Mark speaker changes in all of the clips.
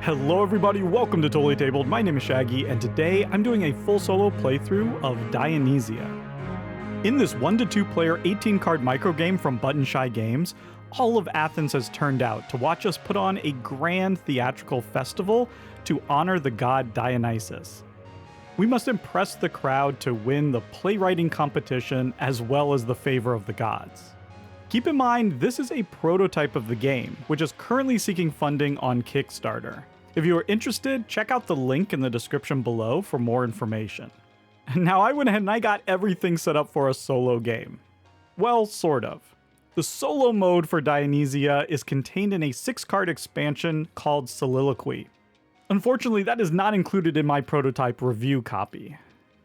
Speaker 1: Hello everybody, welcome to Totally Tabled. My name is Shaggy, and today I'm doing a full solo playthrough of Dionysia. In this 1 to 2 player 18 card microgame from Button Shy Games, all of Athens has turned out to watch us put on a grand theatrical festival to honor the god Dionysus. We must impress the crowd to win the playwriting competition as well as the favor of the gods. Keep in mind, this is a prototype of the game, which is currently seeking funding on Kickstarter. If you are interested, check out the link in the description below for more information. Now I went ahead and I got everything set up for a solo game. Well, sort of. The solo mode for Dionysia is contained in a 6-card expansion called Soliloquy. Unfortunately, that is not included in my prototype review copy.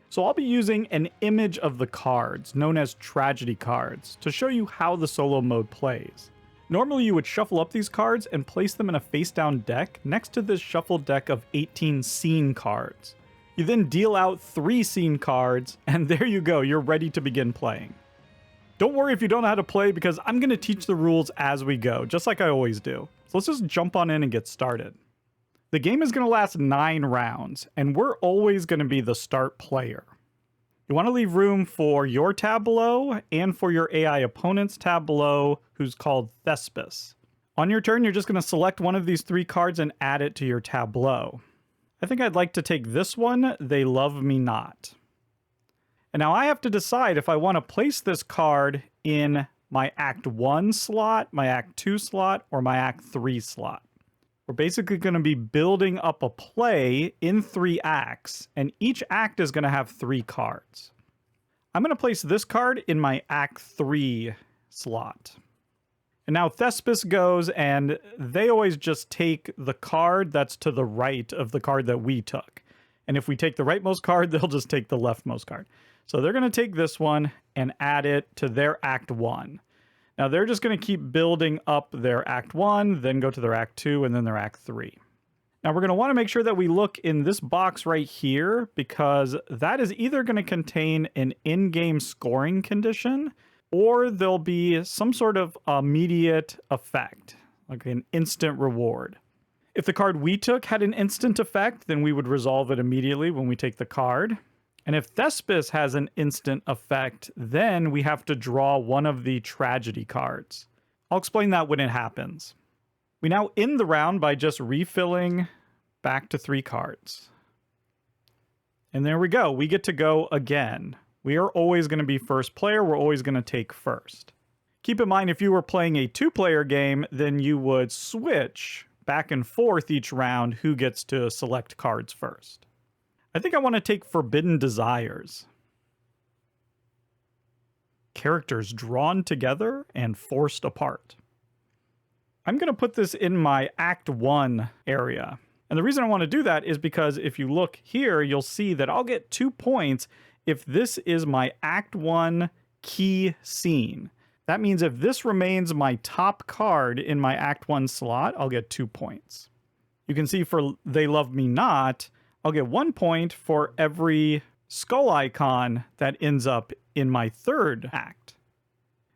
Speaker 1: So I'll be using an image of the cards, known as tragedy cards, to show you how the solo mode plays. Normally you would shuffle up these cards and place them in a face-down deck next to this shuffled deck of 18 scene cards. You then deal out 3 scene cards, and there you go, you're ready to begin playing. Don't worry if you don't know how to play, because I'm going to teach the rules as we go, just like I always do. So let's just jump on in and get started. The game is going to last 9 rounds, and we're always going to be the start player. You want to leave room for your tableau and for your AI opponent's tableau, who's called Thespis. On your turn, you're just going to select one of these 3 cards and add it to your tableau. I think I'd like to take this one, They Love Me Not. And now I have to decide if I want to place this card in my Act 1 slot, my Act 2 slot, or my Act 3 slot. We're basically going to be building up a play in 3 acts, and each act is going to have 3 cards. I'm going to place this card in my Act 3 slot. And now Thespis goes, and they always just take the card that's to the right of the card that we took. And if we take the rightmost card, they'll just take the leftmost card. So they're going to take this one and add it to their Act 1. Now they're just going to keep building up their Act 1, then go to their Act 2, and then their Act 3. Now we're going to want to make sure that we look in this box right here, because that is either going to contain an in-game scoring condition, or there'll be some sort of immediate effect, like an instant reward. If the card we took had an instant effect, then we would resolve it immediately when we take the card. And if Thespis has an instant effect, then we have to draw one of the tragedy cards. I'll explain that when it happens. We now end the round by just refilling back to 3 cards. And there we go. We get to go again. We are always going to be first player. We're always going to take first. Keep in mind, if you were playing a 2-player game, then you would switch back and forth each round who gets to select cards first. I think I want to take Forbidden Desires. Characters drawn together and forced apart. I'm going to put this in my Act 1 area. And the reason I want to do that is because if you look here, you'll see that I'll get 2 points if this is my Act 1 key scene. That means if this remains my top card in my Act 1 slot, I'll get 2 points. You can see for They Love Me Not, I'll get 1 point for every skull icon that ends up in my 3rd act.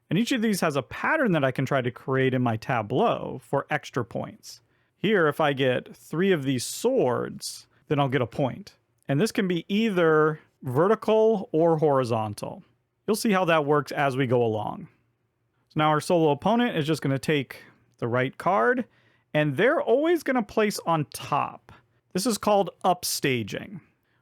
Speaker 1: And each of these has a pattern that I can try to create in my tableau for extra points. Here, if I get 3 of these swords, then I'll get a point. And this can be either vertical or horizontal. You'll see how that works as we go along. So now our solo opponent is just going to take the right card, and they're always going to place on top. This is called upstaging.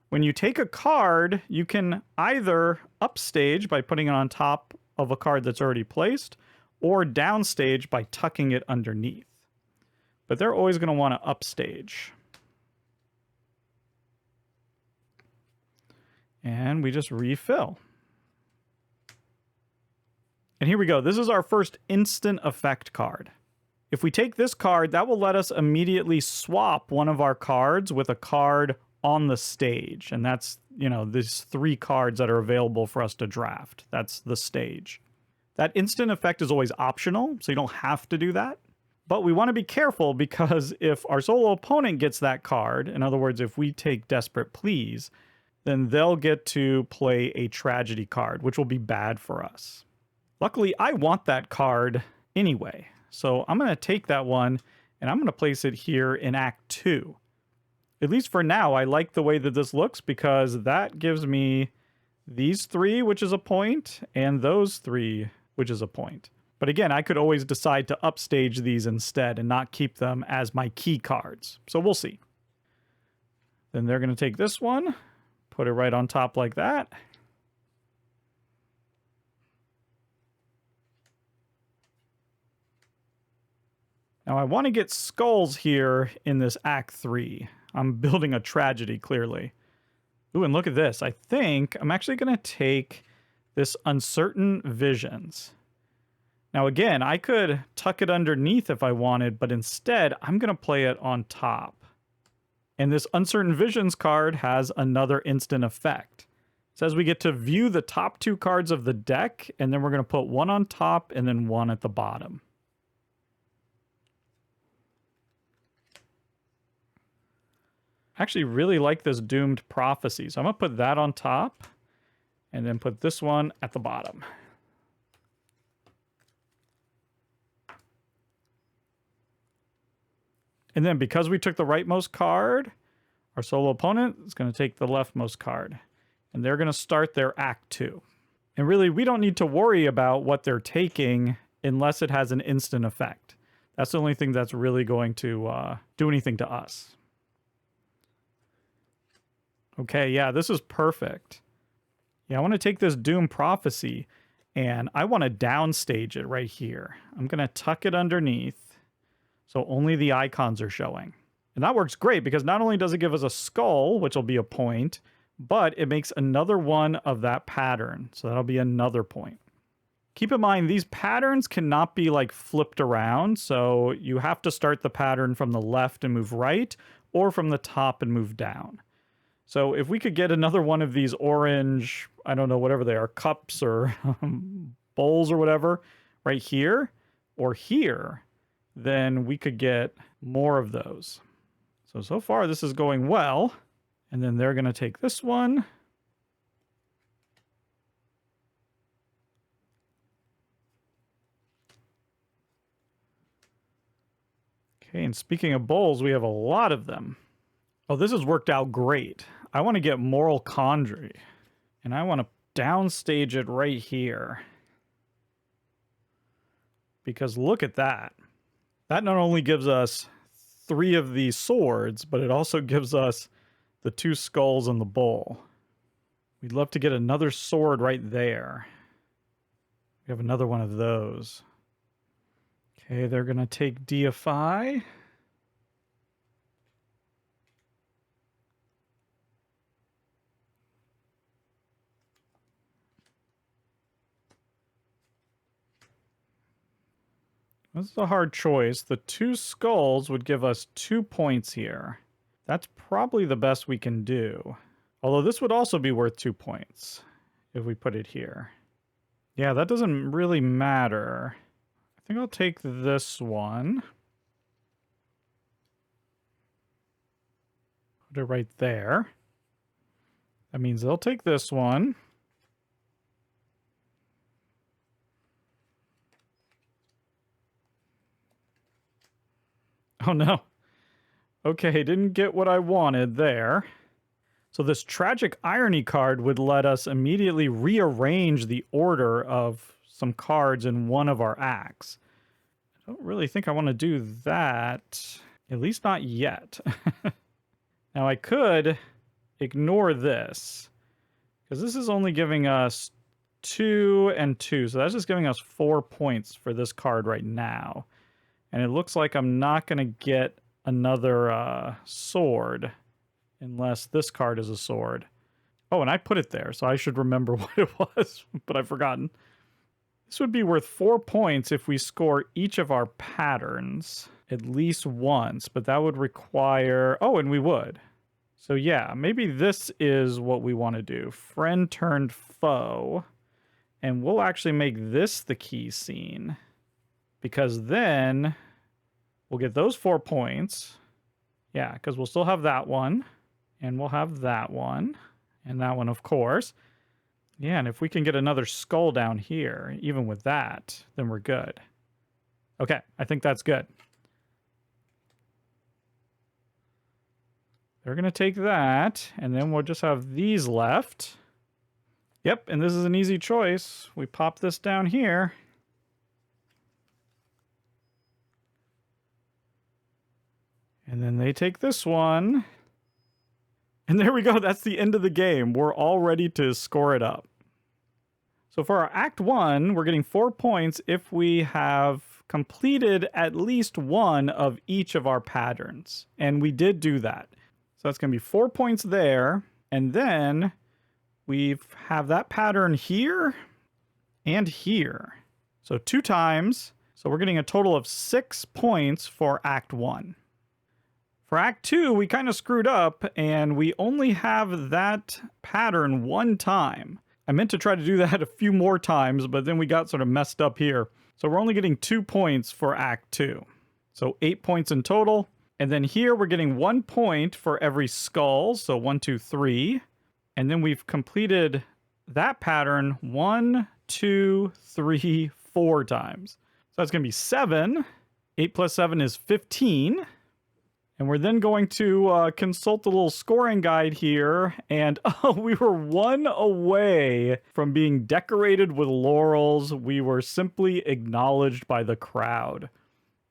Speaker 1: When you take a card, you can either upstage by putting it on top of a card that's already placed, or downstage by tucking it underneath. But they're always going to want to upstage. And we just refill. And here we go. This is our first instant effect card. If we take this card, that will let us immediately swap one of our cards with a card on the stage. And that's, these 3 cards that are available for us to draft. That's the stage. That instant effect is always optional, so you don't have to do that. But we want to be careful, because if our solo opponent gets that card, in other words, if we take Desperate Please, then they'll get to play a tragedy card, which will be bad for us. Luckily, I want that card anyway. So I'm going to take that one And I'm going to place it here in Act 2. At least for now, I like the way that this looks because that gives me these 3, which is a point, and those 3, which is a point. But again, I could always decide to upstage these instead and not keep them as my key cards. So we'll see. Then they're going to take this one, put it right on top like that. Now I want to get skulls here in this Act 3. I'm building a tragedy, clearly. Ooh, and look at this. I think I'm actually going to take this Uncertain Visions. Now again, I could tuck it underneath if I wanted, but instead I'm going to play it on top. And this Uncertain Visions card has another instant effect. It says we get to view the top 2 cards of the deck, and then we're going to put one on top and then one at the bottom. I actually really like this Doomed Prophecy, so I'm going to put that on top and then put this one at the bottom. And then because we took the rightmost card, our solo opponent is going to take the leftmost card. And they're going to start their Act 2. And really, we don't need to worry about what they're taking unless it has an instant effect. That's the only thing that's really going to do anything to us. Okay, yeah, this is perfect. Yeah, I want to take this Doom Prophecy, and I want to downstage it right here. I'm going to tuck it underneath, so only the icons are showing. And that works great, because not only does it give us a skull, which will be a point, but it makes another one of that pattern, so that'll be another point. Keep in mind, these patterns cannot be like flipped around, so you have to start the pattern from the left and move right, or from the top and move down. So if we could get another one of these orange, I don't know, whatever they are, cups or bowls or whatever, right here or here, then we could get more of those. So far this is going well. And then they're going to take this one. Okay, and speaking of bowls, we have a lot of them. Oh, this has worked out great. I want to get Moral Quandary, and I want to downstage it right here. Because look at that. That not only gives us 3 of these swords, but it also gives us the 2 skulls and the bowl. We'd love to get another sword right there. We have another one of those. Okay, they're going to take Deify. This is a hard choice. The 2 skulls would give us 2 points here. That's probably the best we can do. Although this would also be worth 2 points if we put it here. Yeah, that doesn't really matter. I think I'll take this one. Put it right there. That means they'll take this one. Oh no. Okay, didn't get what I wanted there. So this Tragic Irony card would let us immediately rearrange the order of some cards in one of our acts. I don't really think I want to do that, at least not yet. Now I could ignore this, because this is only giving us 2 and 2, so that's just giving us 4 points for this card right now. And it looks like I'm not going to get another sword unless this card is a sword. Oh, and I put it there, so I should remember what it was, but I've forgotten. This would be worth 4 points if we score each of our patterns at least once, but that would require... Oh, and we would. So yeah, maybe this is what we want to do. Friend turned foe. And we'll actually make this the key scene, because then we'll get those 4 points. Yeah, because we'll still have that one, and we'll have that one, and that one, of course. Yeah, and if we can get another skull down here, even with that, then we're good. Okay, I think that's good. They're going to take that, and then we'll just have these left. Yep, and this is an easy choice. We pop this down here. And then they take this one. And there we go. That's the end of the game. We're all ready to score it up. So for our Act 1, we're getting 4 points if we have completed at least one of each of our patterns. And we did do that. So that's going to be 4 points there. And then we have that pattern here and here. So 2 times. So we're getting a total of 6 points for Act 1. For Act 2, we kind of screwed up, and we only have that pattern 1 time. I meant to try to do that a few more times, but then we got sort of messed up here. So we're only getting 2 points for Act 2. So 8 points in total. And then here we're getting 1 point for every skull. So 1, 2, 3. And then we've completed that pattern 1, 2, 3, 4 times. So that's going to be 7. 8 plus 7 is 15. And we're then going to consult the little scoring guide here. And we were 1 away from being decorated with laurels. We were simply acknowledged by the crowd.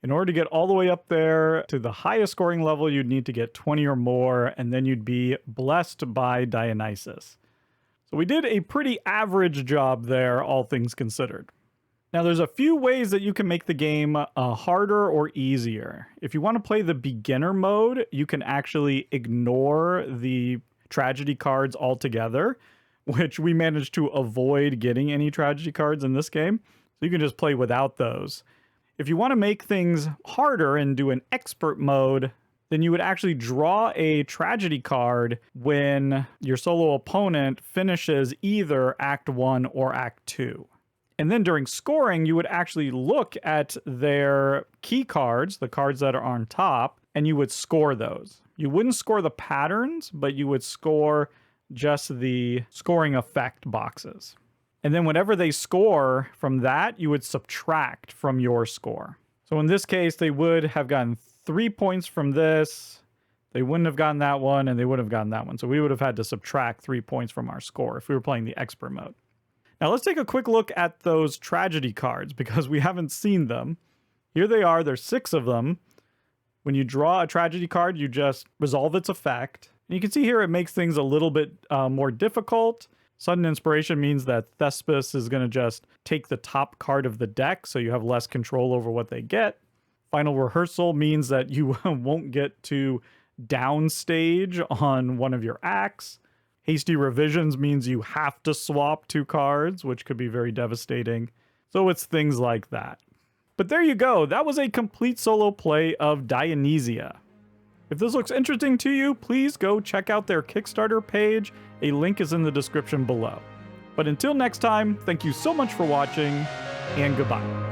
Speaker 1: In order to get all the way up there to the highest scoring level, you'd need to get 20 or more, and then you'd be blessed by Dionysus. So we did a pretty average job there, all things considered. Now, there's a few ways that you can make the game harder or easier. If you want to play the beginner mode, you can actually ignore the tragedy cards altogether, which we managed to avoid getting any tragedy cards in this game. So you can just play without those. If you want to make things harder and do an expert mode, then you would actually draw a tragedy card when your solo opponent finishes either Act 1 or Act 2. And then during scoring, you would actually look at their key cards, the cards that are on top, and you would score those. You wouldn't score the patterns, but you would score just the scoring effect boxes. And then whenever they score from that, you would subtract from your score. So in this case, they would have gotten 3 points from this. They wouldn't have gotten that one, and they would have gotten that one. So we would have had to subtract 3 points from our score if we were playing the expert mode. Now let's take a quick look at those tragedy cards because we haven't seen them. Here they are. There's 6 of them. When you draw a tragedy card, you just resolve its effect. And you can see here it makes things a little bit more difficult. Sudden Inspiration means that Thespis is going to just take the top card of the deck, so you have less control over what they get. Final Rehearsal means that you won't get to downstage on one of your acts. Hasty Revisions means you have to swap 2 cards, which could be very devastating. So it's things like that. But there you go. That was a complete solo play of Dionysia. If this looks interesting to you, please go check out their Kickstarter page. A link is in the description below. But until next time, thank you so much for watching, and goodbye.